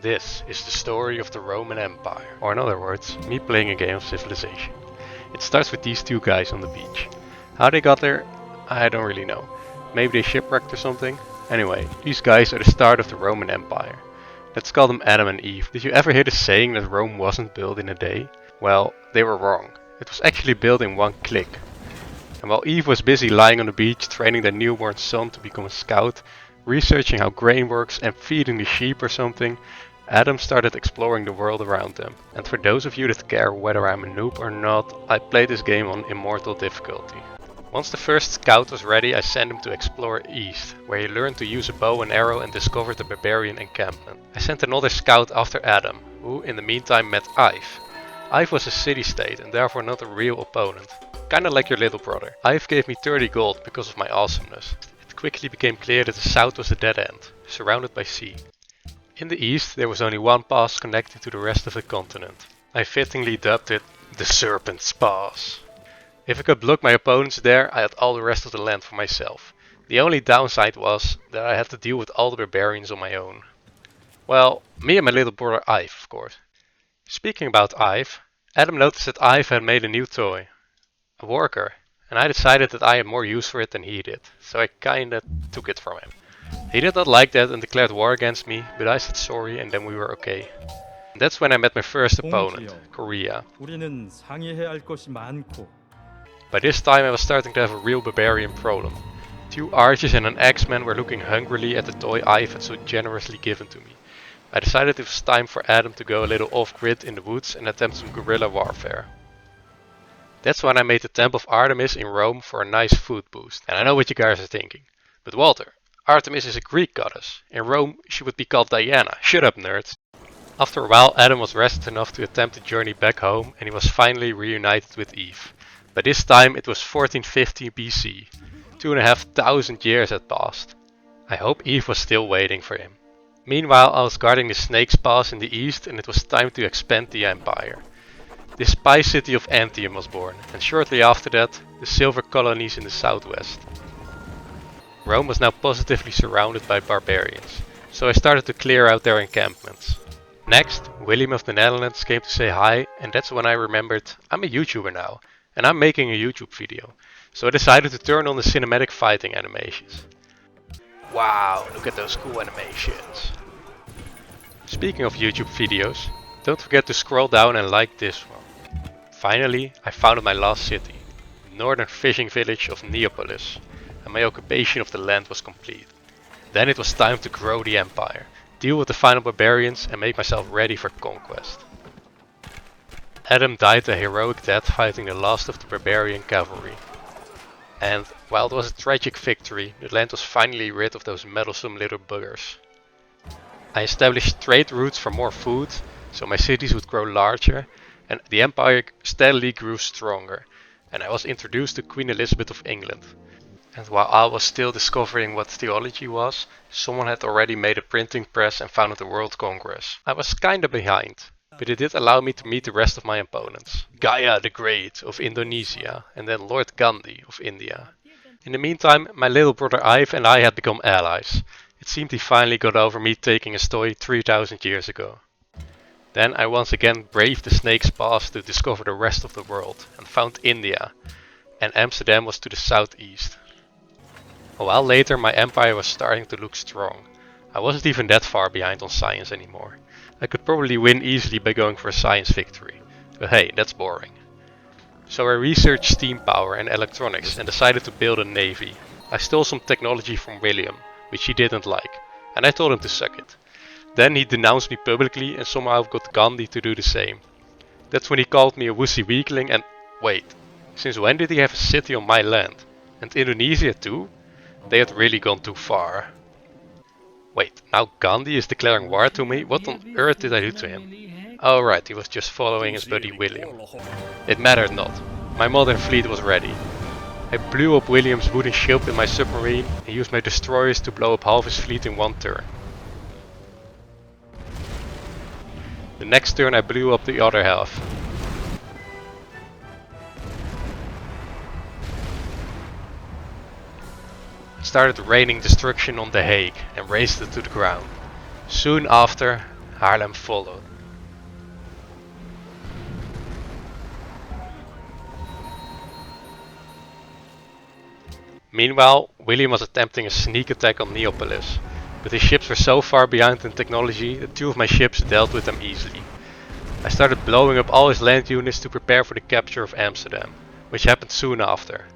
This is the story of the Roman Empire, or in other words, me playing a game of Civilization. It starts with these two guys on the beach. How they got there, I don't really know. Maybe they shipwrecked or something. Anyway, these guys are the start of the Roman Empire. Let's call them Adam and Eve. Did you ever hear the saying that Rome wasn't built in a day? Well, they were wrong. It was actually built in one click. And while Eve was busy lying on the beach training their newborn son to become a scout, researching how grain works and feeding the sheep or something, Adam started exploring the world around them. And for those of you that care whether I'm a noob or not, I played this game on Immortal difficulty. Once the first scout was ready, I sent him to explore east, where he learned to use a bow and arrow and discovered the barbarian encampment. I sent another scout after Adam, who in the meantime met Ive. Ive was a city-state and therefore not a real opponent. Kinda like your little brother. Ive gave me 30 gold because of my awesomeness. It quickly became clear that the south was a dead end, surrounded by sea. In the east there was only one pass connecting to the rest of the continent. I fittingly dubbed it the Serpent's Pass. If I could block my opponents there, I had all the rest of the land for myself. The only downside was that I had to deal with all the barbarians on my own. Well, me and my little brother Ive, of course. Speaking about Ive, Adam noticed that Ive had made a new toy. A worker, and I decided that I had more use for it than he did, so I kinda took it from him. He did not like that and declared war against me, but I said sorry and then we were okay. And that's when I met my first opponent, Korea. By this time I was starting to have a real barbarian problem. 2 archers and an axeman were looking hungrily at the toy Ive had so generously given to me. I decided it was time for Adam to go a little off-grid in the woods and attempt some guerrilla warfare. That's when I made the Temple of Artemis in Rome for a nice food boost. And I know what you guys are thinking. But Walter, Artemis is a Greek goddess. In Rome she would be called Diana. Shut up, nerds. After a while Adam was rested enough to attempt the journey back home and he was finally reunited with Eve. By this time it was 1450 BC. 2,500 years had passed. I hope Eve was still waiting for him. Meanwhile I was guarding the Snake's Pass in the east and it was time to expand the empire. The spy city of Antium was born, and shortly after that, the silver colonies in the southwest. Rome was now positively surrounded by barbarians, so I started to clear out their encampments. Next, William of the Netherlands came to say hi, and that's when I remembered I'm a YouTuber now, and I'm making a YouTube video, so I decided to turn on the cinematic fighting animations. Wow, look at those cool animations. Speaking of YouTube videos, don't forget to scroll down and like this one. Finally, I founded my last city, the northern fishing village of Neapolis, and my occupation of the land was complete. Then it was time to grow the empire, deal with the final barbarians and make myself ready for conquest. Adam died a heroic death fighting the last of the barbarian cavalry. And while it was a tragic victory, the land was finally rid of those meddlesome little buggers. I established trade routes for more food, so my cities would grow larger, and the empire steadily grew stronger, and I was introduced to Queen Elizabeth of England. And while I was still discovering what theology was, someone had already made a printing press and founded the World Congress. I was kinda behind, but it did allow me to meet the rest of my opponents. Gaia the Great of Indonesia, and then Lord Gandhi of India. In the meantime, my little brother Ive and I had become allies. It seemed he finally got over me taking a story 3000 years ago. Then I once again braved the Snake's Pass to discover the rest of the world and found India, and Amsterdam was to the southeast. A while later my empire was starting to look strong. I wasn't even that far behind on science anymore. I could probably win easily by going for a science victory, but hey, that's boring. So I researched steam power and electronics and decided to build a navy. I stole some technology from William, which he didn't like, and I told him to suck it. Then he denounced me publicly and somehow got Gandhi to do the same. That's when he called me a wussy weakling and wait, since when did he have a city on my land? And Indonesia too? They had really gone too far. Wait, now Gandhi is declaring war to me? What on earth did I do to him? Oh right, he was just following his buddy William. It mattered not. My modern fleet was ready. I blew up William's wooden ship in my submarine and used my destroyers to blow up half his fleet in one turn. The next turn I blew up the other half. It started raining destruction on The Hague and razed it to the ground. Soon after, Haarlem followed. Meanwhile, William was attempting a sneak attack on Neapolis, but his ships were so far behind in technology that 2 of my ships dealt with them easily. I started blowing up all his land units to prepare for the capture of Amsterdam, which happened soon after.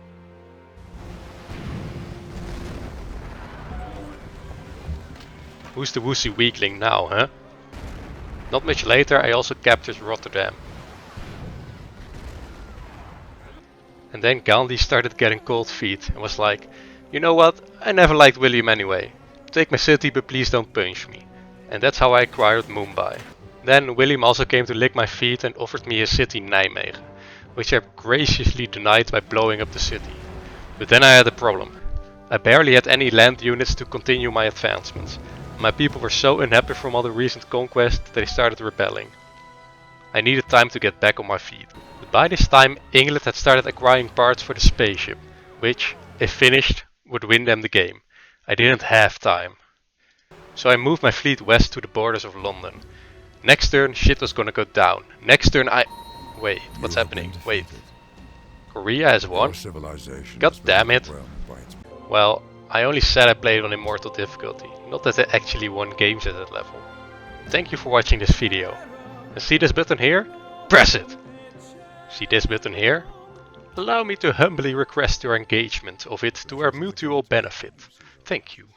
Who's the woozy weakling now, huh? Not much later, I also captured Rotterdam. And then Gandhi started getting cold feet and was like, you know what, I never liked William anyway. Take my city but please don't punch me. And that's how I acquired Mumbai. Then William also came to lick my feet and offered me his city Nijmegen, which I graciously denied by blowing up the city. But then I had a problem. I barely had any land units to continue my advancements. My people were so unhappy from all the recent conquests that they started rebelling. I needed time to get back on my feet. But by this time England had started acquiring parts for the spaceship, which, if finished, would win them the game. I didn't have time. So I moved my fleet west to the borders of London. Next turn shit was gonna go down. Next turn Wait, what's happening? Wait. Korea has won? God damn it. Well, I only said I played on Immortal difficulty, not that I actually won games at that level. Thank you for watching this video. And see this button here? Press it! See this button here? Allow me to humbly request your engagement of it to our mutual benefit. Thank you.